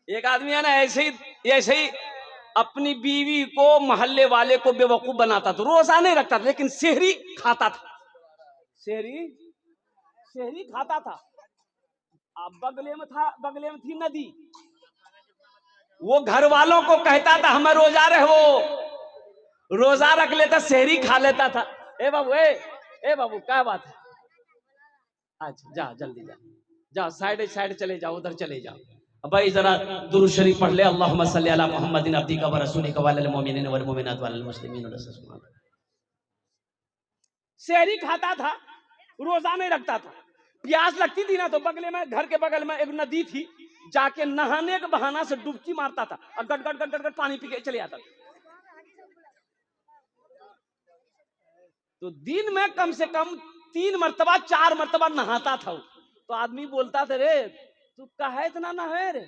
एक आदमी है ना ऐसे ही अपनी बीवी को मोहल्ले वाले को बेवकूफ बनाता था, रोजा नहीं रखता था लेकिन सेहरी खाता था। सेहरी सेहरी खाता था। अब बगले में थी नदी। वो घर वालों को कहता था हमें रोजा रहे, वो रोजा रख लेता, सेहरी खा लेता था। ए बाबू ए बाबू क्या बात है? अच्छा जा जल्दी जा साइड चले जाओ, उधर चले जाओ। भाई जरा दुरूद शरीफ पढ़ ले। अल्लाहुम्मा सल्ली अला मुहम्मदिन अब्दिका व रसूलिका वल मुमिनीन वल मुमिनात वल मुस्लिमीन। सेहरी खाता था, रोजा नहीं रखता था। प्यास लगती थी ना तो बगले में, घर के बगल में एक नदी थी, जाके नहाने के बहाना से डुबकी मारता था और गट गट गट गट गट पानी पी के चले आता था। तो दिन में कम से कम 3 मरतबा 4 मरतबा नहाता था। तो आदमी बोलता था रे तू काहे इतना नहाए रे?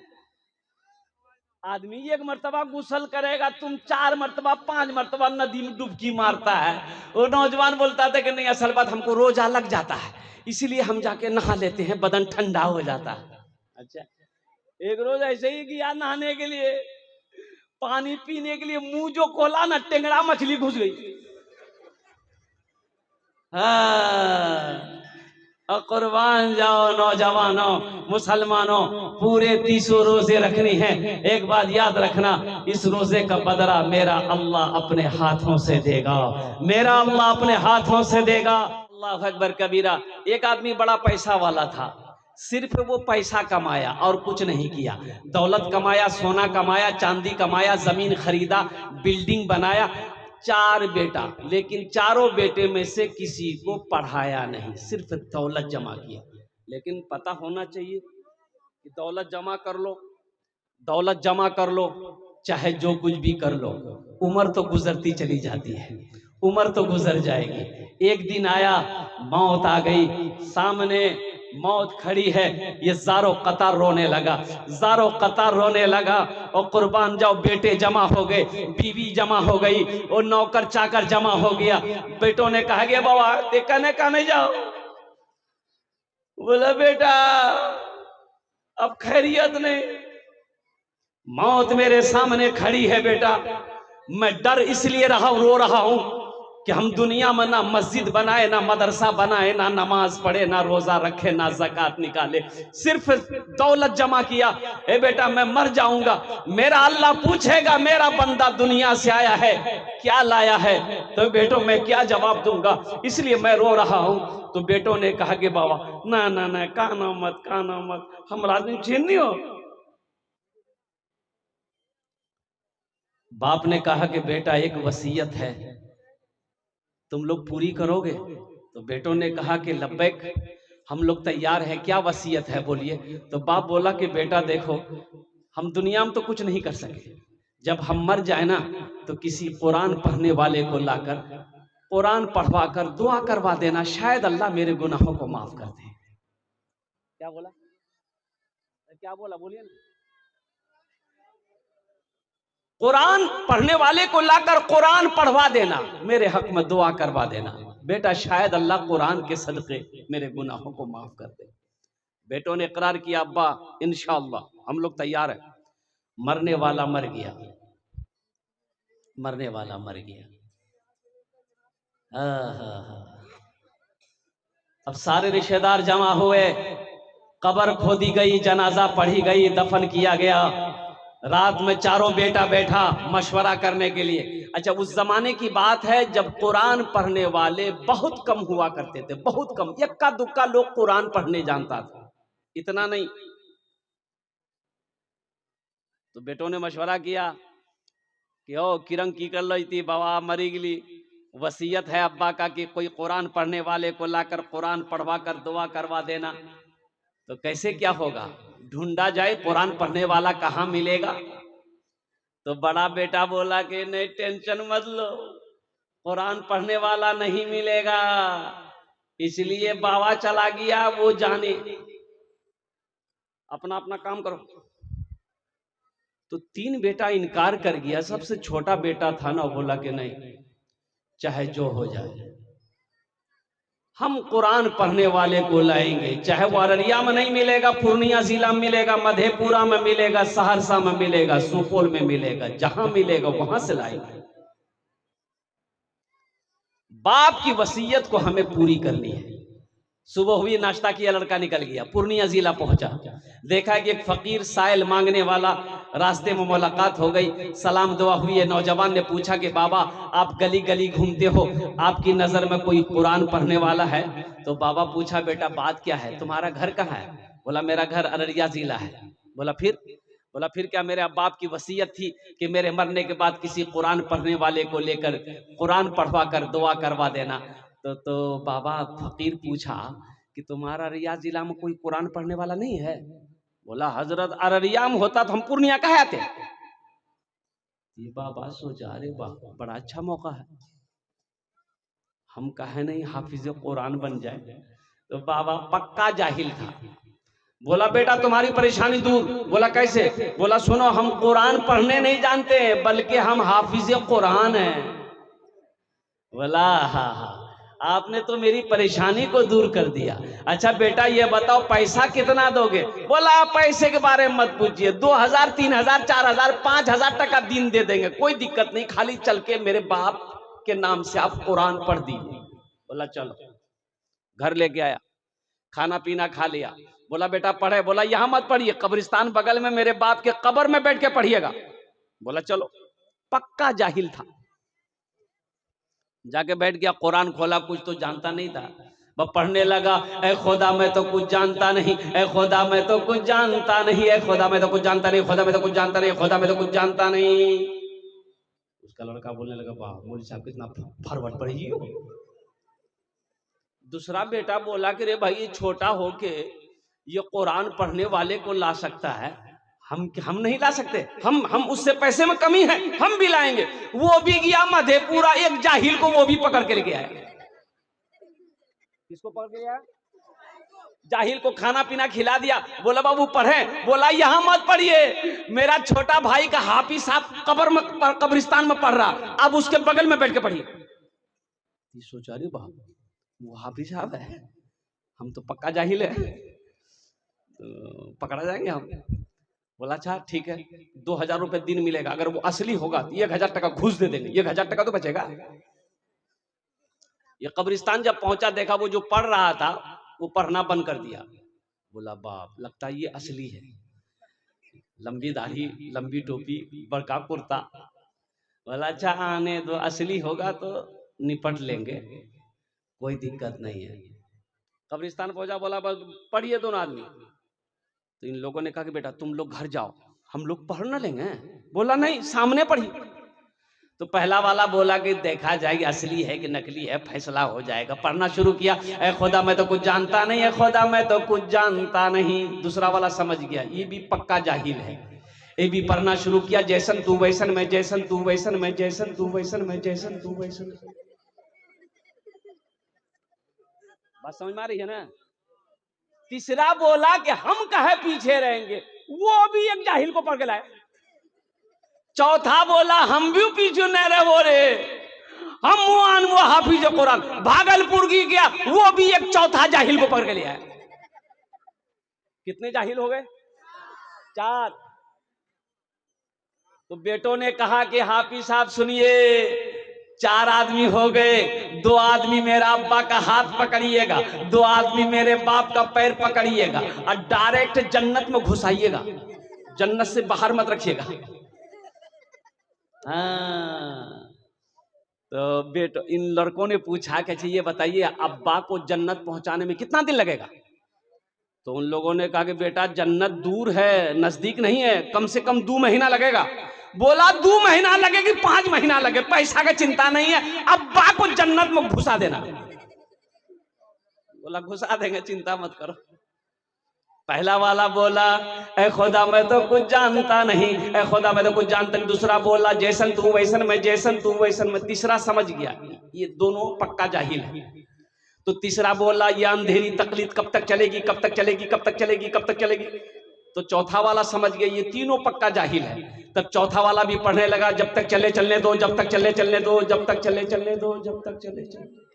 आदमी 1 मरतबा गुसल करेगा, तुम 4 मरतबा 5 मरतबा नदी में डुबकी मारता है। वो नौजवान बोलता था कि नहीं, असल बात हमको रोजा लग जाता है, इसीलिए हम जाके नहा लेते हैं, बदन ठंडा हो जाता है। अच्छा, एक रोज ऐसे ही गया नहाने के लिए, पानी पीने के लिए मुंह जो खोला ना, टेंगड़ा मछली घुस गई। हाँ, और कुर्बान जाओ नौजवानों, मुसलमानों, पूरे 30 रोजे रखनी है। एक बात याद रखना, इस रोजे का बदला मेरा अल्लाह अपने हाथों से देगा, मेरा अल्लाह अपने हाथों से देगा। अल्लाह अकबर कबीरा। एक आदमी बड़ा पैसा वाला था, सिर्फ वो पैसा कमाया और कुछ नहीं किया। दौलत कमाया, सोना कमाया, चांदी कमाया, जमीन खरीदा, बिल्डिंग बनाया, 4 बेटा, लेकिन चारों बेटे में से किसी को पढ़ाया नहीं, सिर्फ दौलत जमा किया। लेकिन पता होना चाहिए कि दौलत जमा कर लो, दौलत जमा कर लो, चाहे जो कुछ भी कर लो, उम्र तो गुजरती चली जाती है, उम्र तो गुजर जाएगी। एक दिन आया, मौत आ गई सामने, मौत खड़ी है, ये ज़ारो कतार रोने लगा, ज़ारो कतार रोने लगा। और कुर्बान जाओ, बेटे जमा हो गए, बीवी जमा हो गई, और नौकर चाकर जमा हो गया। बेटों ने कहा गया बाबा देखने का नहीं जाओ। बोला बेटा अब खैरियत नहीं, मौत मेरे सामने खड़ी है बेटा, मैं डर इसलिए रहा हूं, रो रहा हूं कि हम दुनिया में ना मस्जिद बनाए, ना मदरसा बनाए, ना नमाज पढ़े, ना रोजा रखे, ना ज़कात निकाले, सिर्फ दौलत जमा किया। ए बेटा मैं मर जाऊंगा, मेरा अल्लाह पूछेगा मेरा बंदा दुनिया से आया है क्या लाया है, तो बेटों मैं क्या जवाब दूंगा, इसलिए मैं रो रहा हूं। तो बेटों ने कहा कि बाबा ना ना ना, काना मत, हमारा दिन छीन हो। बाप ने कहा कि बेटा एक वसीयत है, तुम लोग पूरी करोगे? तो बेटों ने कहा कि लब्बैक, हम लोग तैयार हैं, क्या वसीयत है बोलिए। तो बाप बोला कि बेटा देखो, हम दुनिया में तो कुछ नहीं कर सके, जब हम मर जाए ना तो किसी कुरान पढ़ने वाले को लाकर कुरान पढ़वा कर दुआ करवा देना, शायद अल्लाह मेरे गुनाहों को माफ कर दे। क्या बोला, क्या बोला बोलिए ना? कुरान पढ़ने वाले को लाकर कुरान पढ़वा देना, मेरे हक में दुआ करवा देना, बेटा शायद अल्लाह कुरान के सदके मेरे गुनाहों को माफ कर दे। बेटों ने इकरार किया, अब्बा इंशाअल्लाह हम लोग तैयार हैं। मरने वाला मर गया, मरने वाला मर गया। अब सारे रिश्तेदार जमा हुए, कब्र खोदी गई, जनाजा पढ़ी गई, दफन किया गया। रात में चारों बेटा बैठा मशवरा करने के लिए। अच्छा, उस जमाने की बात है जब कुरान पढ़ने वाले बहुत कम हुआ करते थे, बहुत कम, इक्का दुक्का लोग कुरान पढ़ने जानता था, इतना नहीं। तो बेटों ने मशवरा किया कि ओ किरण की कर ली थी, बाबा मरी गली, वसीयत है अब्बा का कि कोई कुरान पढ़ने वाले को लाकर कुरान पढ़वा कर दुआ करवा देना। तो कैसे क्या होगा, ढूंढा जाए, कुरान पढ़ने वाला कहाँ मिलेगा? तो बड़ा बेटा बोला कि नहीं टेंशन मत लो, कुरान पढ़ने वाला नहीं मिलेगा, इसलिए बाबा चला गया, वो जाने, अपना अपना काम करो। तो 3 बेटा इनकार कर गया, सबसे छोटा बेटा था ना, बोला कि नहीं चाहे जो हो जाए हम कुरान पढ़ने वाले को लाएंगे, चाहे वो अररिया में नहीं मिलेगा, पूर्णिया जिला में मिलेगा, मधेपुरा में मिलेगा, सहरसा में मिलेगा, सुपौल में मिलेगा, जहां मिलेगा वहां से लाएंगे। बाप की वसीयत को हमें पूरी करनी है। सुबह हुई, नाश्ता किया, लड़का निकल गया, पूर्णिया जिला पहुंचा, देखा कि एक फकीर साइल मांगने वाला, रास्ते में मुलाकात हो गई, सलाम दुआ हुई है। नौजवान ने पूछा कि बाबा आप गली गली घूमते हो, आपकी नजर में कोई कुरान पढ़ने वाला है? तो बाबा पूछा बेटा बात क्या है, तुम्हारा घर कहाँ है? बोला मेरा घर अररिया जिला है। बोला फिर क्या? मेरे बाप की वसीयत थी कि मेरे मरने के बाद किसी कुरान पढ़ने वाले को लेकर कुरान पढ़वा कर दुआ करवा देना। तो बाबा फकीर पूछा कि तुम्हारा अररिया जिला में कोई कुरान पढ़ने वाला नहीं है? बोला हजरत अररिया में होता तो हम पूर्णिया कहाँ आते? ये बाबा सोचा अरे बाबा बड़ा अच्छा मौका है, हम कहे नहीं हाफिज कुरान बन जाए। तो बाबा पक्का जाहिल था। बोला बेटा तुम्हारी परेशानी दूर। बोला कैसे? बोला सुनो, हम कुरान पढ़ने नहीं जानते बल्कि हम हाफिज कुरान हैं। बोला हाँ हाँ, आपने तो मेरी परेशानी को दूर कर दिया। अच्छा बेटा ये बताओ पैसा कितना दोगे? बोला पैसे के बारे में मत पूछिए, 2000 3000 4000 5000 टका दिन दे देंगे, कोई दिक्कत नहीं, खाली चल के मेरे बाप के नाम से आप कुरान पढ़ दीजिए। बोला चलो, घर लेके आया, खाना पीना खा लिया। बोला बेटा पढ़े? बोला यहां मत पढ़िए, कब्रिस्तान बगल में मेरे बाप के कब्र में बैठ के पढ़िएगा। बोला चलो। पक्का जाहिल था, जाके बैठ गया, कुरान खोला, कुछ तो जानता नहीं था, वह पढ़ने लगा, ए खुदा मैं तो कुछ जानता नहीं, ए खुदा मैं तो कुछ जानता नहीं, ए खुदा मैं तो कुछ जानता नहीं, खुदा मैं तो कुछ जानता नहीं, खुदा मैं तो कुछ जानता नहीं। उसका लड़का बोलने लगा वाह मौलवी साहब कितना फॉरवर्ड पढ़ी हो। दूसरा बेटा बोला कि रे भाई ये छोटा होके ये कुरान पढ़ने वाले को ला सकता है, हम नहीं ला सकते, हम उससे पैसे में कमी है, हम भी लाएंगे। वो भी गया मधेपुरा, एक जाहिल को वो भी पकड़ के लेके आया। किसको पकड़ के आया? जाहिल को खाना पीना खिला दिया। बोला बाबू पढ़े? बोला यहां मत पढ़िए, मेरा छोटा भाई का हाफिज साहब कब्रिस्तान में पढ़ रहा, अब उसके बगल में बैठ के पढ़िए। सोचा रे बाप वो हाफिज साहब है, हम तो पक्का जाहिल है, तो पकड़ा जाएंगे हम। बोला अच्छा ठीक है, 2000 रुपए दिन मिलेगा, अगर वो असली होगा तो 1000 टका घूस दे देंगे, 1000 टका तो बचेगा। ये कब्रिस्तान जब पहुंचा, देखा वो जो पढ़ रहा था वो पढ़ना बंद कर दिया। बोला बाप लगता है ये असली है, लंबी दाढ़ी, लंबी टोपी, बड़का कुर्ता। बोला अच्छा आने दो, असली होगा तो निपट लेंगे, कोई दिक्कत नहीं है। कब्रिस्तान पहुंचा, बोला बस पढ़िए दोनों आदमी। तो इन लोगों ने कहा कि बेटा तुम लोग घर जाओ, हम लोग पढ़ ना लेंगे। बोला नहीं सामने पढ़िए। तो पहला वाला बोला कि देखा जाएगी असली है कि नकली है, फैसला हो जाएगा। पढ़ना शुरू किया, ए खुदा मैं तो कुछ जानता नहीं, ए खुदा मैं तो कुछ जानता नहीं। दूसरा वाला समझ गया ये भी पक्का जाहिल है, ये भी पढ़ना शुरू किया, जैसन तू वैसन मैं, जैसन तू वैसन मैं, जैसन तू वैसन मैं, जैसन तू वैसन। बात समझ में आ रही है ना? तीसरा बोला कि हम कहे पीछे रहेंगे, वो भी एक जाहिल को पढ़ के लाए। चौथा बोला हम भी पीछे न रहे, वो रे हम वो हाफिज कुरान। भागलपुर की गया, वो भी एक चौथा जाहिल को पढ़ के लिया। कितने जाहिल हो गए? 4। तो बेटों ने कहा कि हाफिज साहब सुनिए, 4 आदमी हो गए, 2 आदमी मेरा अब्बा का हाथ पकड़िएगा, 2 आदमी मेरे बाप का पैर पकड़िएगा और डायरेक्ट जन्नत में घुसाइएगा, जन्नत से बाहर मत रखिएगा। हाँ। तो बेटो इन लड़कों ने पूछा कि ये बताइए अब्बा को जन्नत पहुंचाने में कितना दिन लगेगा? तो उन लोगों ने कहा कि बेटा जन्नत दूर है, नजदीक नहीं है, कम से कम 2 महीना लगेगा। बोला 2 महीना लगे कि 5 महीना लगे, पैसा का चिंता नहीं है, अब्बा को जन्नत में घुसा देना। बोला घुसा देंगे, चिंता मत करो। पहला वाला बोला ए खुदा मैं तो कुछ जानता नहीं, ए खुदा मैं तो कुछ जानता नहीं। दूसरा बोला जैसन तू वैसन मैं, जैसन तू वैसन मैं। तीसरा समझ गया ये दोनों पक्का जाहिल है। तो तीसरा बोला ये अंधेरी तकलीफ कब तक चलेगी, कब तक चलेगी, कब तक चलेगी, कब तक चलेगी। तो चौथा वाला समझ गया ये तीनों पक्का जाहिल है। तब चौथा वाला भी पढ़ने लगा, जब तक चले चलने दो, जब तक चले चलने दो, जब तक चले चलने दो, जब तक चले चलने दो।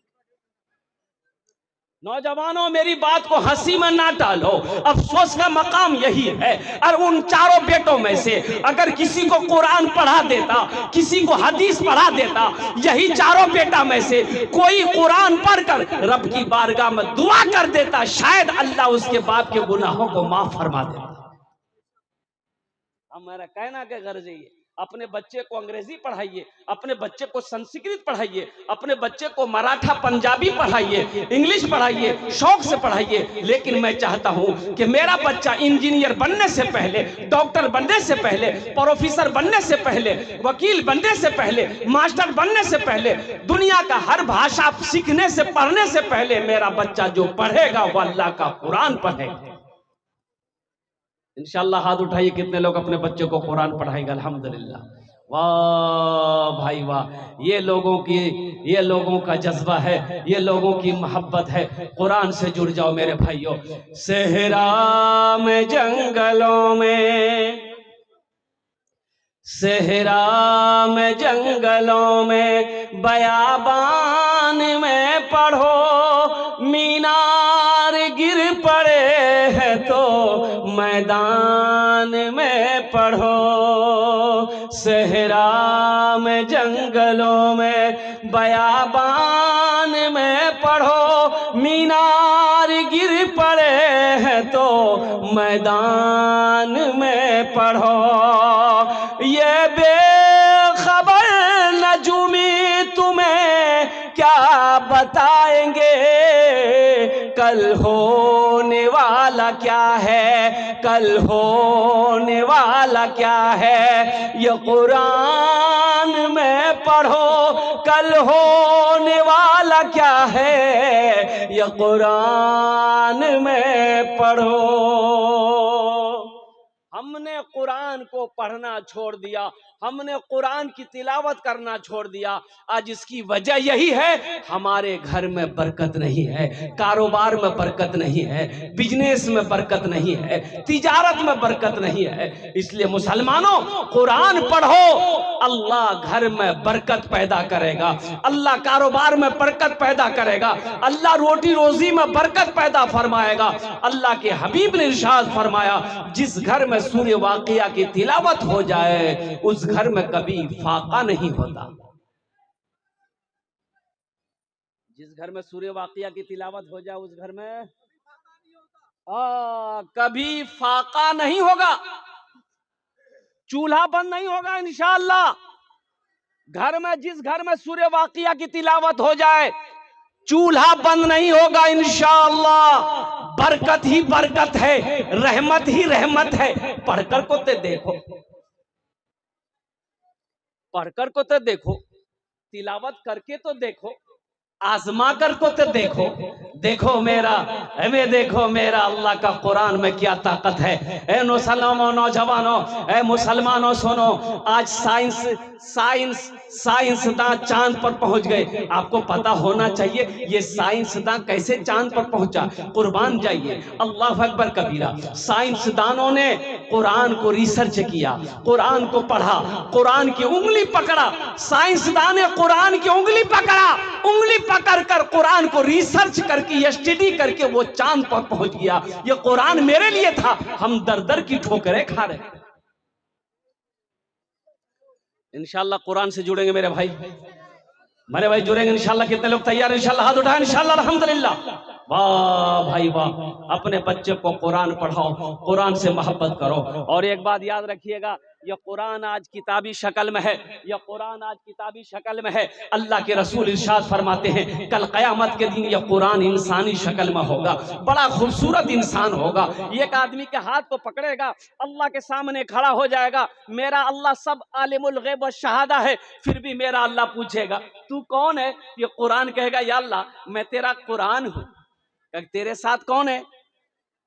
नौजवानों, मेरी बात को हंसी में ना टालो, अफसोस का मकाम यही है। और उन चारों बेटों में से अगर किसी को कुरान पढ़ा देता, किसी को हदीस पढ़ा देता, यही चारों बेटा में से कोई कुरान पढ़कर रब की बारगाह में दुआ कर देता, शायद अल्लाह उसके बाप के गुनाहों को माफ फरमा देता। हमारा कहना क्या गर्ज है, अपने बच्चे को अंग्रेजी पढ़ाइए, अपने बच्चे को संस्कृत पढ़ाइए, अपने बच्चे को मराठा पंजाबी पढ़ाइए, इंग्लिश पढ़ाइए, शौक से पढ़ाइए। लेकिन मैं चाहता हूं कि मेरा बच्चा इंजीनियर बनने से पहले, डॉक्टर बनने से पहले, प्रोफेसर बनने से पहले, वकील बनने से पहले, मास्टर बनने से पहले, दुनिया का हर भाषा सीखने से, पढ़ने से पहले मेरा बच्चा जो पढ़ेगा वो अल्लाह का कुरान पढ़ेगा। इंशाअल्लाह हाथ उठाइए, कितने लोग अपने बच्चों को कुरान पढ़ाएंगे? अल्हम्दुलिल्लाह। वाह भाई वाह, ये लोगों का जज्बा है, ये लोगों की मोहब्बत है। कुरान से जुड़ जाओ मेरे भाइयों। सहरा में जंगलों में, सहरा में जंगलों में, बयाबान में पढ़ो, मीनार गिर पड़े हैं तो मैदान में पढ़ो। सहरा में जंगलों में, बयाबान में पढ़ो, मीनार गिर पड़े हैं तो मैदान में पढ़ो। ये बेखबर नजूमी तुम्हें क्या बताएंगे, कल होने वाला क्या है, कल होने वाला क्या है। ये कुरान में पढ़ो, कल होने वाला क्या है, ये कुरान में पढ़ो। हमने कुरान को पढ़ना छोड़ दिया, हमने कुरान की तिलावत करना छोड़ दिया। आज इसकी वजह यही है, हमारे घर में बरकत नहीं है, कारोबार में बरकत नहीं है, बिजनेस में बरकत नहीं है, तिजारत में बरकत नहीं है। इसलिए मुसलमानों, कुरान पढ़ो, अल्लाह घर में बरकत पैदा करेगा, अल्लाह कारोबार में बरकत पैदा करेगा, अल्लाह रोटी रोजी में बरकत पैदा फरमाएगा। अल्लाह के हबीब ने इरशाद फरमाया, जिस घर में सूरह वाक़िया की तिलावत हो जाए उस घर में कभी फाका नहीं होता। जिस घर में सूरह वाक़िया की तिलावत हो जाए उस घर में कभी फाका नहीं होगा, चूल्हा बंद नहीं होगा इंशाअल्लाह। घर में, जिस घर में सूरह वाक़िया की तिलावत हो जाए चूल्हा बंद नहीं होगा इंशाअल्लाह। बरकत ही बरकत है, रहमत ही रहमत है। पढ़कर को ते देखो, पढ़कर को तो देखो, तिलावत करके तो देखो, आजमा कर को तो देखो। देखो मेरा, देखो मेरा अल्लाह का कुरान में क्या ताकत है। ए नौजवानों, ए मुसलमानों सुनो, आज साइंसदान चांद पर पहुंच गए। आपको पता होना चाहिए ये साइंसदान कैसे चांद पर पहुंचा। कुर्बान जाइए, अल्लाह अकबर कबीरा। साइंसदानों ने कुरान को रिसर्च किया, कुरान को पढ़ा, कुरान की उंगली पकड़ा। साइंसदान ने कुरान की उंगली पकड़ा, उंगली पकड़कर कुरान को रिसर्च करके, स्टडी करके वो चांद पर पहुंच गया। ये कुरान मेरे लिए था, हम दर दर की ठोकरें खा रहे। इंशाअल्लाह कुरान से जुड़ेंगे मेरे भाई जुड़ेंगे इंशाअल्लाह। कितने लोग तैयार हैं? इंशाअल्लाह हाथ उठाएं इंशाअल्लाह। अल्हम्दुलिल्लाह। वाह भाई वाह, अपने बच्चे को कुरान पढ़ाओ, कुरान से मोहब्बत करो। और एक बात याद रखिएगा, यह कुरान आज किताबी शक्ल में है, यह कुरान आज किताबी शक्ल में है। अल्लाह के रसूल इरशाद फरमाते हैं, कल क़यामत के दिन यह कुरान इंसानी शक्ल में होगा, बड़ा खूबसूरत इंसान होगा। एक आदमी के हाथ को पकड़ेगा, अल्लाह के सामने खड़ा हो जाएगा। मेरा अल्लाह सब आलिमुल गैब व शहादा है, फिर भी मेरा अल्लाह पूछेगा तू कौन है? ये कुरान कहेगा, या अल्लाह मैं तेरा कुरान हूँ। तेरे साथ कौन है?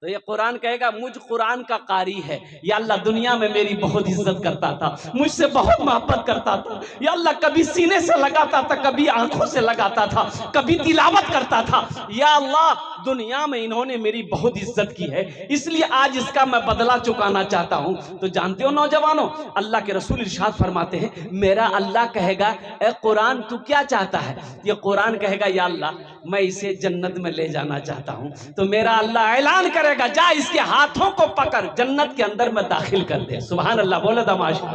तो ये कुरान कहेगा, मुझ कुरान का कारी है। या अल्लाह दुनिया में मेरी बहुत इज्जत करता था, मुझसे बहुत मोहब्बत करता था। या अल्लाह कभी सीने से लगाता था, कभी आंखों से लगाता था, कभी तिलावत करता था। या अल्लाह दुनिया में इन्होंने मेरी बहुत इज्जत की है, इसलिए आज इसका मैं बदला चुकाना चाहता हूं। तो जानते हो नौजवानों, अल्लाह के रसूल इरशाद फरमाते हैं, मेरा अल्लाह कहेगा ए कुरान तू क्या चाहता है? ये कुरान कहेगा या अल्लाह मैं इसे जन्नत में ले जाना चाहता हूं। तो मेरा अल्लाह ऐलान करेगा, जा इसके हाथों को पकड़ जन्नत के अंदर में दाखिल कर दे। सुभान अल्लाह, बोले दमाशा।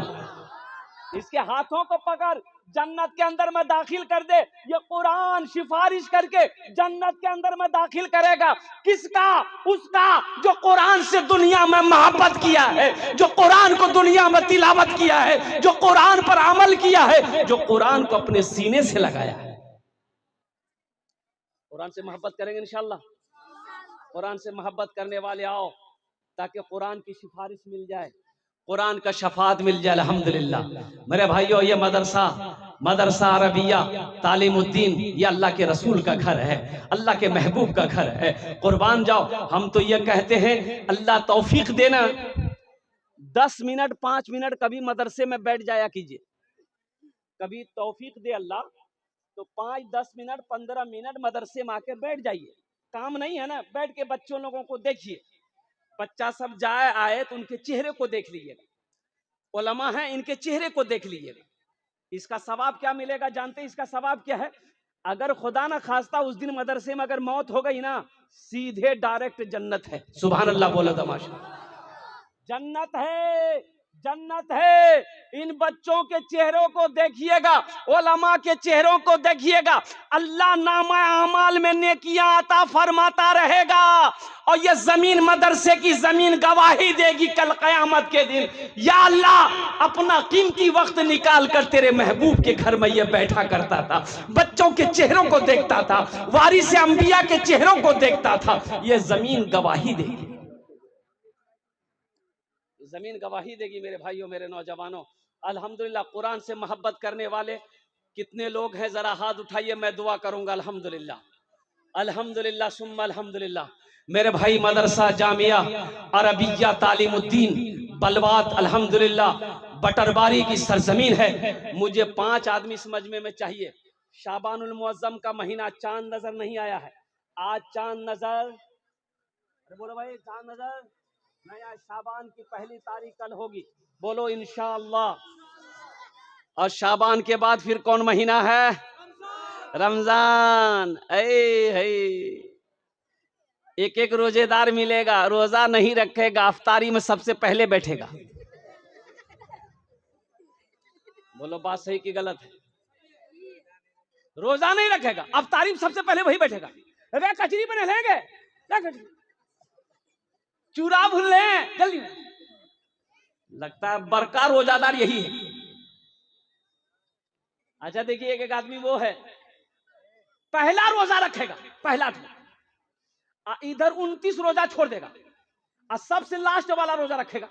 इसके हाथों को पकड़ जन्नत के अंदर में दाखिल कर दे। ये कुरान सिफारिश करके जन्नत के अंदर में दाखिल करेगा। किसका? उसका जो कुरान से दुनिया में मोहब्बत किया है, जो कुरान को दुनिया में तिलावत किया है, जो कुरान पर अमल किया है, जो कुरान को अपने सीने से लगाया है। कुरान से मोहब्बत करेंगे इंशाअल्लाह। कुरान से मोहब्बत करने वाले आओ, ताकि कुरान की सिफारिश मिल जाए, कुरान का शफात मिल जाए। अल्हम्दुलिल्लाह मेरे भाइयों, ये मदरसा अरबिया तालीमुद्दीन ये अल्लाह के रसूल का घर है, अल्लाह के महबूब का घर है। कुर्बान जाओ, हम तो ये कहते हैं अल्लाह तौफीक देना, 10 मिनट 5 मिनट कभी मदरसे में बैठ जाया कीजिए, कभी तौफीक दे अल्लाह तो 5-10 मिनट 15 मिनट मदरसे में आके बैठ जाइए। काम नहीं है ना, बैठ के बच्चों लोगों को देखिए। बच्चा सब जाए आए तो उनके चेहरे को देख लीजिएगा, उलमा हैं इनके चेहरे को देख लीजिएगा। इसका सवाब क्या मिलेगा जानते हैं? इसका सवाब क्या है? अगर खुदा ना खास्ता उस दिन मदरसे में अगर मौत हो गई ना, सीधे डायरेक्ट जन्नत है। सुभान अल्लाह, बोलो तमाशा। जन्नत है, जन्नत है। इन बच्चों के चेहरों को देखिएगा, उलमा के चेहरों को देखिएगा। अल्लाह नामा अमाल में नेकियां अता फरमाता रहेगा, और ये जमीन मदरसे की जमीन गवाही देगी कल कयामत के दिन। या अल्लाह अपना कीमती वक्त निकाल कर तेरे महबूब के घर में ये बैठा करता था, बच्चों के चेहरों को देखता था, वारिस अंबिया के चेहरों को देखता था। ये जमीन गवाही देगी, जमीन गवाही देगी। मेरे भाइयों, मेरे नौजवानों, अल्हम्दुलिल्लाह कुरान से मोहब्बत करने वाले कितने लोग हैं? जरा हाथ उठाइए, मैं दुआ करूंगा। अल्हम्दुलिल्लाह, अल्हम्दुलिल्लाह सुम्मा अल्हम्दुलिल्लाह। मेरे भाई, मदरसा जामिया अरबिया तालीमुद्दीन बलवात अल्हम्दुलिल्लाह बटरबारी की सरजमीन है। मुझे 5 आदमी इस मजमे में चाहिए। शाबानुल मुअज्जम का महीना, चांद नजर नहीं आया है, आज चांद नजर, अरे बोलो भाई, चांद नजर नया, शाबान की पहली तारीख कल होगी, बोलो इंशाअल्लाह। और शाबान के बाद फिर कौन महीना है? रमजान। एक एक रोजेदार मिलेगा, रोजा नहीं रखेगा, अफ्तारी में सबसे पहले बैठेगा। बोलो बात सही कि गलत है? रोजा नहीं रखेगा, अफ्तारी में सबसे पहले वही बैठेगा। अरे कचरी बने लेंगे, चूरा भूल लें जल्दी। लगता है बड़का रोजादार यही है। अच्छा देखिए, एक आदमी वो है पहला रोजा रखेगा, पहला इधर 29 रोजा छोड़ देगा, और सबसे लास्ट वाला रोजा रखेगा।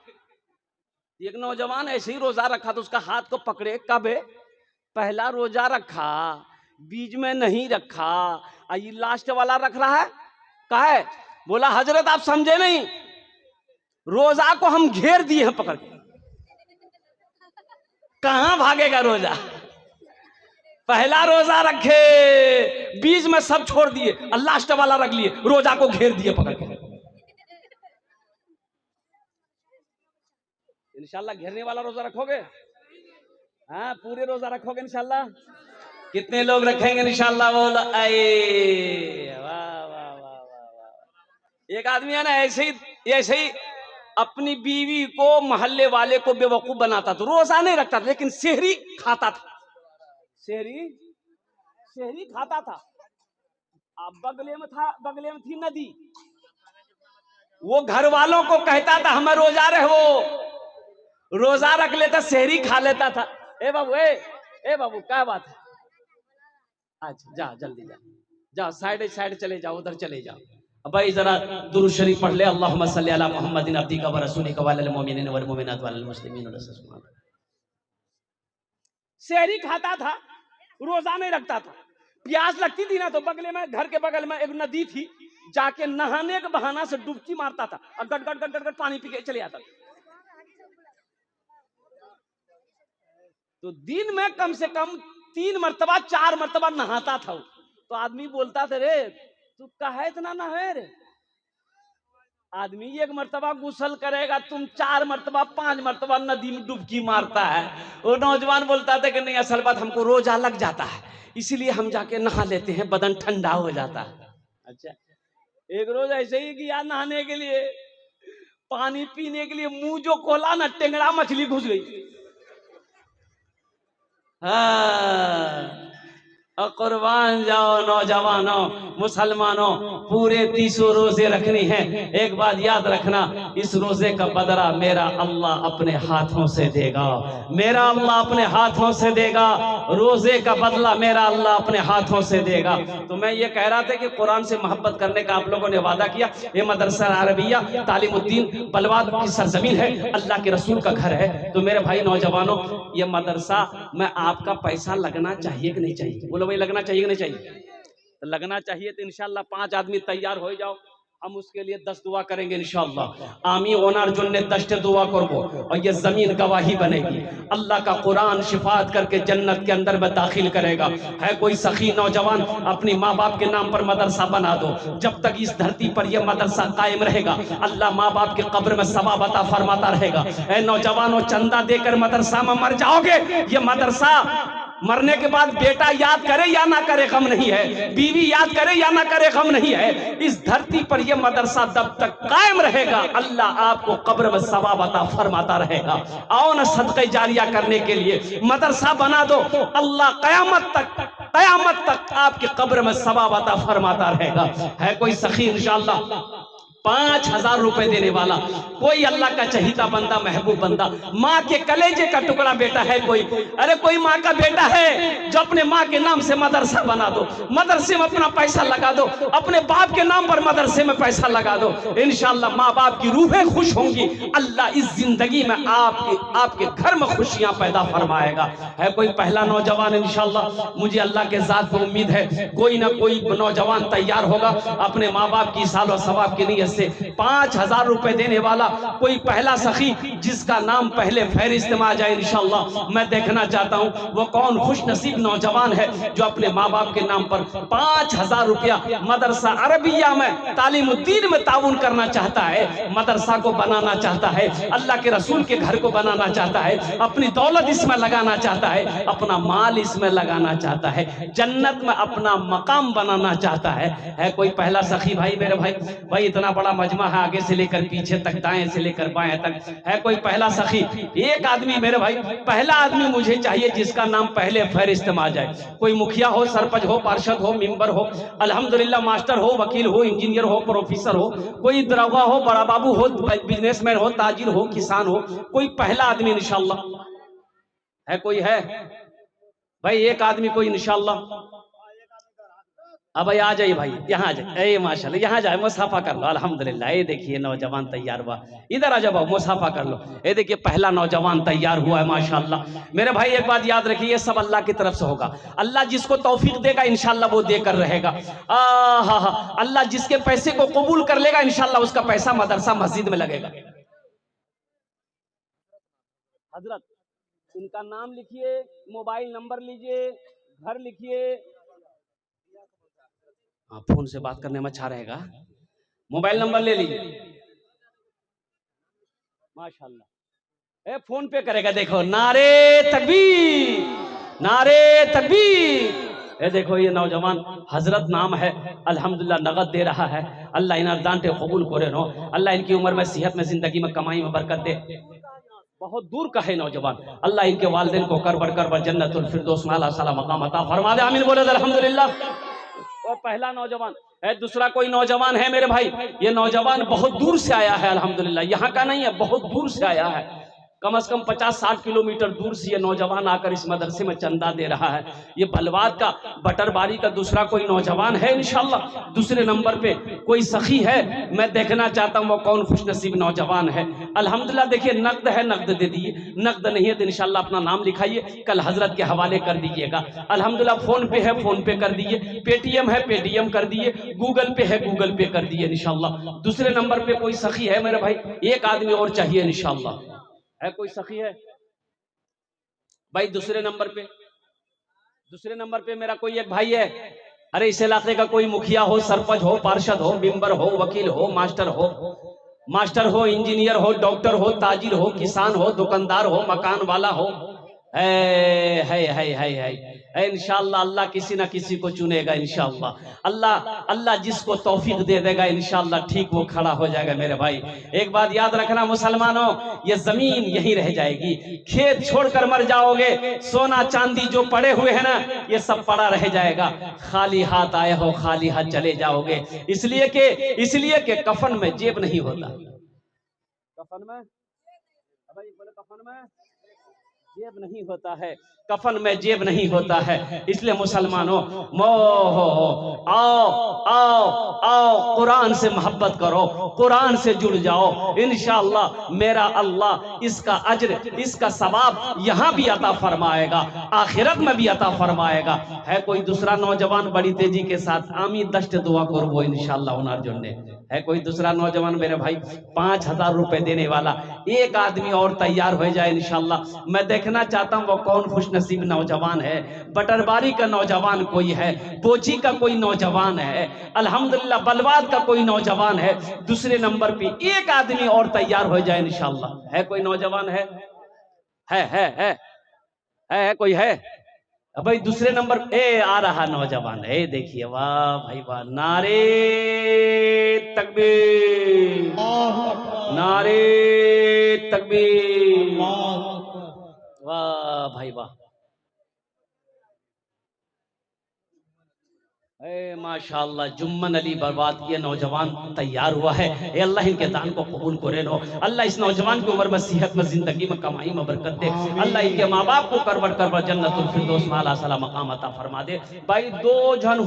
एक नौजवान ऐसे ही रोजा रखा तो उसका हाथ को पकड़े, कब पहला रोजा रखा, बीच में नहीं रखा, और ये लास्ट वाला रख रहा है। कहा है? बोला हजरत आप समझे नहीं, रोजा को हम घेर दिए हैं पकड़ के, कहां भागेगा रोजा? पहला रोजा रखे, बीच में सब छोड़ दिए, और लास्ट वाला रख लिए, रोजा को घेर दिए पकड़ के। इंशाल्लाह घेरने वाला रोजा रखोगे? हाँ, पूरे रोजा रखोगे इंशाल्लाह? कितने लोग रखेंगे इंशाल्लाह? बोलो आए, वाह वाह वाह वाह। एक आदमी है ना, ऐसे ही अपनी बीवी को, मोहल्ले वाले को बेवकूफ बनाता था। रोजा नहीं रखता था, लेकिन सेहरी खाता था, सेहरी खाता था। अब बगले में थी नदी। वो घर वालों को कहता था हमें रोजा रहो, रोजा रख लेता, सेहरी खा लेता था। ए बाबू क्या बात है? अच्छा जा, जल्दी जा, साइड चले जाओ, उधर चले जाओ। भाई जरा दुरूद शरीफ पढ़ ले। अल्लाहुम्मा सल्ली अला मुहम्मदिन अब्दिका व रसूलिका वल मुमिनीन वल मुमिनात वल मुस्लिमीन वल मुस्लिमात। सेहरी खाता था, रोजा नहीं रखता था। प्यास लगती थी ना तो बगले में, घर के बगल में एक नदी थी, जाके नहाने के बहाना से डुबकी मारता था, और गट गट गट गट पानी पी के चले आता था। तो दिन में कम से कम 3 मरतबा 4 मरतबा नहाता था। तो आदमी बोलता था, रे तू कहे इतना ना है रे। आदमी एक मर्तबा गुसल करेगा, तुम 4 मर्तबा 5 मर्तबा नदी में डुबकी मारता है। वो नौजवान बोलता था कि नहीं, असल बात हमको रोजा लग जाता है, इसीलिए हम जाके नहा लेते हैं, बदन ठंडा हो जाता है। अच्छा, एक रोज ऐसे ही गया नहाने के लिए, पानी पीने के लिए मुंह जो खोला ना, टेंगड़ा मछली घुस गई। हाँ, और कुर्बान जाओ नौजवानों, मुसलमानों, पूरे 30 रोजे रखनी है। एक बात याद रखना, इस रोजे का बदला मेरा अल्लाह अपने हाथों से देगा, मेरा अल्लाह अपने हाथों से देगा। रोजे का बदला मेरा अल्लाह अपने हाथों से देगा। तो मैं ये कह रहा था कि कुरान से मोहब्बत करने का आप लोगों ने वादा किया। ये मदरसा अरबिया तालीमुद्दीन बलवाद की सरजमीन है, अल्लाह के रसूल का घर है। तो मेरे भाई नौजवानों, ये मदरसा में आपका पैसा लगना चाहिए कि नहीं चाहिए? बोलो भाई, लगना चाहिए कि नहीं चाहिए? तो लगना चाहिए तो इंशाल्लाह 5 आदमी तैयार हो जाओ, हम उसके लिए 10 दुआ करेंगे इंशाल्लाह। आमी ओनार जुन्ने 10 दुआ करबो और ये जमीन गवाही बनेगी। अल्लाह का कुरान शिफात करके जन्नत के अंदर में दाखिल करेगा। है कोई सखी नौजवान, अपनी माँ बाप के नाम पर मदरसा बना दो। जब तक इस धरती पर यह मदरसा कायम रहेगा, अल्लाह माँ बाप के कब्र में सवाब अता फरमाता रहेगा। ऐ नौजवानों, चंदा देकर मदरसा में मर जाओगे, ये मदरसा मरने के बाद बेटा याद करे या ना करे गम नहीं है, बीवी याद करे या ना करे गम नहीं है। इस धरती पर यह मदरसा जब तक कायम रहेगा, अल्लाह आपको कब्र में सवाब अता फरमाता रहेगा। आओ ना सदक़े जारिया करने के लिए मदरसा बना दो, अल्लाह कयामत तक आपके कब्र में सवाब अता फरमाता रहेगा। है कोई सखी इंशाअल्लाह 5,000 रुपए देने वाला, कोई अल्लाह का चहीता बंदा, महबूब बंदा, माँ के कलेजे का टुकड़ा बेटा है कोई, अरे कोई माँ का बेटा है जो अपने माँ के नाम से मदरसा बना दो, मदरसे में अपना पैसा लगा दो, अपने बाप के नाम पर मदरसे में पैसा लगा दो, इंशाअल्लाह माँ बाप की रूहें खुश होंगी। अल्लाह इस जिंदगी में आपके घर में खुशियां पैदा फरमाएगा। है कोई पहला नौजवान इंशाअल्लाह, मुझे अल्लाह के जात पर उम्मीद है कोई ना कोई नौजवान तैयार होगा अपने माँ बाप की साल और सवाब की नीयत से 5,000 रुपए देने वाला। कोई पहला सखी जिसका नाम पहले फहरिस्त में आ जाए इंशाअल्लाह, मैं देखना चाहता हूं वो कौन खुश नसीब नौजवान है जो अपने माँ बाप के नाम पर 5,000 रुपया मदरसा अरबिया में तालीमुद्दीन में ताउन करना चाहता है, मदरसा को बनाना चाहता है, अल्लाह के रसूल के घर को बनाना चाहता है, अपनी दौलत इसमें लगाना चाहता है, अपना माल इसमें लगाना चाहता है, जन्नत में अपना मकाम बनाना चाहता है। है कोई पहला सखी भाई? मेरे भाई इतना बड़ा मजमा है, आगे से लेकर पीछे तक, दाएं से लेकर बाएं तक। है कोई पहला सखी? एक आदमी मेरे भाई, पहला आदमी मुझे चाहिए जिसका नाम पहले फहरिस्त में आ जाए। कोई मुखिया हो, सरपंच हो, पार्षद हो, मेंबर हो, अल्हम्दुलिल्लाह मास्टर हो, वकील हो, इंजीनियर हो, प्रोफेसर हो, कोई दरोगा हो, बड़ा बाबू हो, बिजनेसमैन हो, ताजिर हो, किसान हो, कोई पहला आदमी इंशाअल्लाह है? कोई है भाई? एक आदमी कोई इंशाअल्लाह? अब भाई आ जाइए भाई, यहाँ आ जाए, माशाल्लाह यहाँ जाए, मुसाफा कर लो। अल्हम्दुलिल्लाह, ये देखिए नौजवान तैयार हुआ, इधर आ जाओ, मुसाफा कर लो। ये देखिए पहला नौजवान तैयार हुआ है माशाल्लाह। मेरे भाई एक बात याद रखिए, सब अल्लाह की तरफ से होगा। अल्लाह जिसको तौफीक देगा इंशाअल्लाह वो देकर रहेगा। अल्लाह जिसके पैसे को कबूल कर लेगा इंशाअल्लाह उसका पैसा मदरसा मस्जिद में लगेगा। हजरत, इनका नाम लिखिए, मोबाइल नंबर लीजिए, घर लिखिए। हाँ, फोन से बात करने में अच्छा रहेगा। मोबाइल नंबर ले लीजिए, माशाल्लाह। फोन पे करेगा, देखो नारे तकबीर, नारे तकबीर। देखो ये नौजवान हजरत नाम है, अल्हम्दुलिल्लाह नगद दे रहा है। अल्लाह इन दांटे कबूल करे नो, अल्लाह इनकी उम्र में, सेहत में, जिंदगी में, कमाई में बरकत दे। बहुत दूर का है नौजवान, अल्लाह इनके वालिदैन को कर जन्नतुल फिरदौस में आला साला मकाम अता फरमा दे। आमीन बोले अल्हम्दुलिल्लाह। और पहला नौजवान है। दूसरा कोई नौजवान है मेरे भाई? ये नौजवान बहुत दूर से आया है अल्हम्दुलिल्लाह, यहाँ का नहीं है, बहुत दूर से आया है। कम से कम 50-60 किलोमीटर दूर से ये नौजवान आकर इस मदरसे में चंदा दे रहा है। ये बलवाद का, बटरबारी का दूसरा कोई नौजवान है इंशाअल्लाह। दूसरे नंबर पे कोई सखी है, मैं देखना चाहता हूँ वो कौन खुश नसीब नौजवान है। अल्हम्दुलिल्लाह देखिए नकद है, नकद दे दिए, नकद नहीं है तो इंशाअल्लाह अपना नाम लिखाइए, कल हजरत के हवाले कर दीजिएगा। अल्हम्दुलिल्लाह फोन पे है, फोन पे कर दीजिए, पेटीएम है, पेटीएम कर दिए, गूगल पे है, गूगल पे कर दिए इंशाअल्लाह। दूसरे नंबर पे कोई सखी है मेरे भाई? एक आदमी और चाहिए इंशाअल्लाह। है कोई सखी है भाई? दूसरे नंबर पे मेरा कोई एक भाई है, अरे इस इलाके का कोई मुखिया हो, सरपंच हो, पार्षद हो, मेंबर हो, वकील हो, मास्टर हो, इंजीनियर हो, डॉक्टर हो, ताजिर हो, किसान हो, दुकानदार हो, मकान वाला हो, है इंशाअल्लाह अल्लाह किसी ना किसी को चुनेगा इंशाअल्लाह। अल्लाह जिसको तौफीक दे देगा इंशाअल्लाह ठीक वो खड़ा हो जाएगा मेरे भाई। एक बात याद रखना मुसलमानों, ये जमीन यहीं रह जाएगी, खेत छोड़कर मर जाओगे, सोना चांदी जो पड़े हुए हैं ना ये सब पड़ा रह जाएगा, खाली हाथ आए हो खाली हाथ चले जाओगे। इसलिए के कफन में जेब नहीं होता। कफन में भाई बोले कफन में जेब नहीं होता है, कफन में जेब नहीं होता है। इसलिए मुसलमानों आओ आओ आओ, कुरान से मोहब्बत करो, कुरान से जुड़ जाओ, इंशाअल्लाह मेरा अल्लाह इसका अज्र इसका सवाब यहाँ भी अता फरमाएगा, आखिरत में भी अता फरमाएगा। है कोई दूसरा नौजवान बड़ी तेजी के साथ आमी दस्ट दुआ करबो इंशाअल्लाह उनार जुन्ने है कोई दूसरा नौजवान मेरे भाई 5,000 रुपए देने वाला एक आदमी और तैयार हो जाए इंशाअल्लाह। मैं देखना चाहता हूँ वो कौन खुशनसीब नौजवान है, बटरबारी का नौजवान कोई है, बोची का कोई नौजवान है, अल्हम्दुलिल्लाह बलवाद का कोई नौजवान है, दूसरे नंबर पे एक आदमी और तैयार हो जाए इंशाअल्लाह। है कोई नौजवान है कोई है भाई दूसरे नंबर आ रहा नौजवान है, देखिए वाह भाई वाह, नारे तकबीर, नारे तकबीर, वाह भाई वाह, माशाअल्लाह जुम्मन अली बर्बाद ये नौजवान तैयार हुआ है। अल्लाह इनके दान को कबूल करे नो, अल्लाह इस नौजवान की उम्र में सेहत में जिंदगी में कमाई में बरकत दे, अल्लाह इनके माँ बाप को करवट जन्नतुल फिरदौस में आला सला मकाम अता फरमा दे। भाई दो जन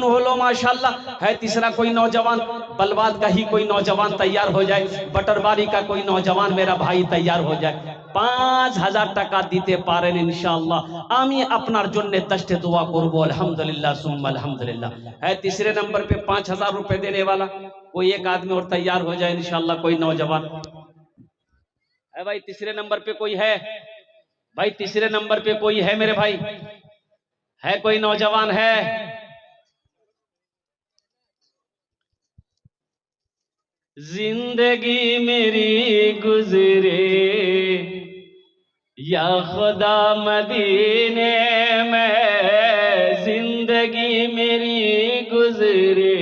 हो लो माशाअल्लाह। है तीसरा कोई नौजवान बलवाद का ही कोई नौजवान तैयार हो जाए, बटरबारी का कोई नौजवान मेरा भाई तैयार हो जाए, 5,000 टाका दीते पारेन इंशाअल्लाह। आमी अपनार जन्ने दस्ते दुआ करबो अल्हम्दुलिल्लाह सुम्मा अल्हम्दुलिल्लाह। है तीसरे नंबर पे 5,000 रुपए देने वाला कोई एक आदमी और तैयार हो जाए इंशाअल्लाह, कोई नौजवान है भाई तीसरे नंबर पे कोई है, भाई तीसरे नंबर पे कोई है मेरे भाई, है कोई नौजवान है? जिंदगी मेरी गुजरे या खुदा मदीने में, जिंदगी मेरी गुजरे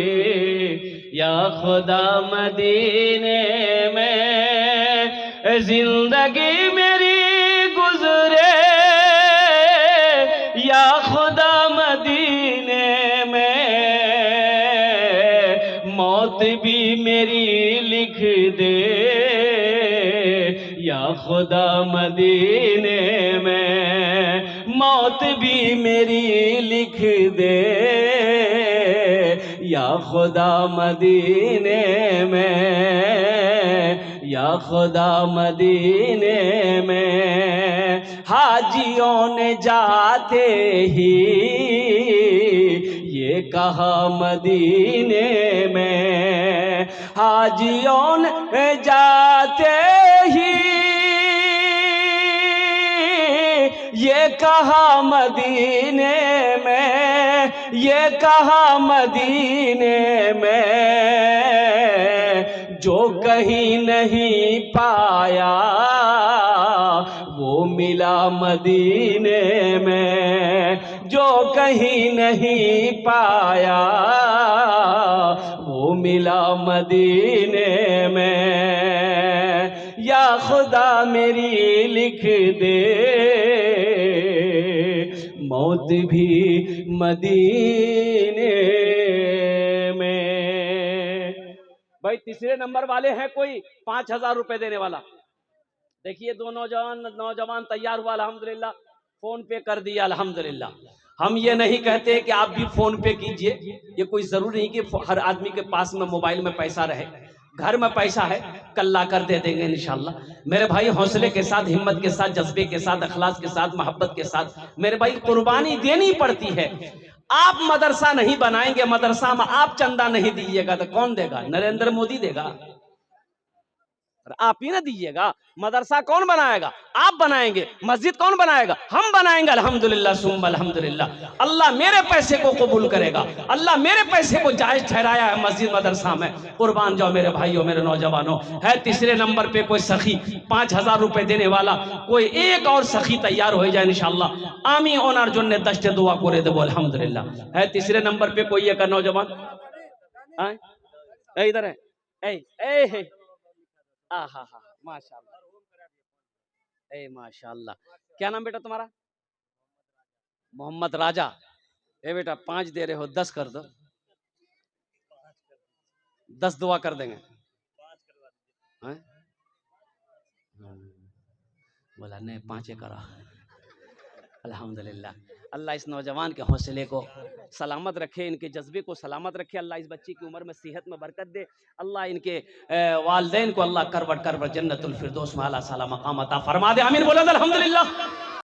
या खुदा मदीने में, जिंदगी मेरी गुजरे या खुदा मदीने में, मौत भी मेरी लिख दे या खुदा मदीने में, मौत भी मेरी लिख दे या खुदा मदीने में, या खुदा मदीने में। हाजियों ने जाते ही ये कहा मदीने में, हाजियों ने जाते ही ये कहा मदीने में, ये कहा मदीने में, जो कहीं नहीं पाया वो मिला मदीने में, जो कहीं नहीं पाया वो मिला मदीने में। या खुदा मेरी लिख दे मौत भी मदीने में। भाई तीसरे नंबर वाले हैं कोई 5,000 रुपए देने वाला? देखिए दो नौजवान तैयार हुआ अल्हम्दुलिल्लाह, फोन पे कर दिया अल्हम्दुलिल्लाह। हम ये नहीं कहते कि आप भी फोन पे कीजिए, ये कोई जरूरी नहीं कि हर आदमी के पास में मोबाइल में पैसा रहे, घर में पैसा है कल ला कर दे देंगे इंशाल्लाह। मेरे भाई हौसले के साथ, हिम्मत के साथ, जज्बे के साथ, अखलास के साथ, मोहब्बत के साथ मेरे भाई कुर्बानी देनी पड़ती है। आप मदरसा नहीं बनाएंगे, मदरसा में आप चंदा नहीं दीजिएगा तो कौन देगा? नरेंद्र मोदी देगा? और आप ही ना दीजिएगा। मदरसा कौन बनाएगा? आप बनाएंगे। मस्जिद कौन बनाएगा? हम बनाएंगे। अल्हम्दुलिल्लाह सुम्मा अल्हम्दुलिल्लाह। अल्लाह मेरे पैसे को कबूल करेगा। अल्लाह मेरे पैसे को जायज ठहराया है मस्जिद मदरसा में। कुर्बान जाओ मेरे भाइयों, मेरे नौजवानों। है तीसरे नंबर पे कोई सखी 5,000 रुपए देने वाला, कोई एक और सखी तैयार हो जाए इंशाअल्लाह। आमी ओनार जोन्ने दस्ते दुआ करे देबो अल्हम्दुलिल्लाह। है तीसरे नंबर पे कोई एक नौजवान इधर है। ए हा माशाल्लाह, ए माशाल्लाह। क्या नाम बेटा तुम्हारा? मोहम्मद राजा। ए बेटा 5 दे रहे हो, 10 कर दो। 10 दुआ कर देंगे। हैं? बोला नहीं 5 करा। अल्हम्दुलिल्लाह। अल्लाह इस नौजवान के हौसले को सलामत रखे, इनके जज्बे को सलामत रखे। अल्लाह इस बच्ची की उम्र में सेहत में बरकत दे। अल्लाह इनके वालिदैन को अल्लाह करवट करवट जन्नतुल फिरदौस में आला साला मकाम अता फरमा दे। आमीन बोला अल्हम्दुलिल्लाह।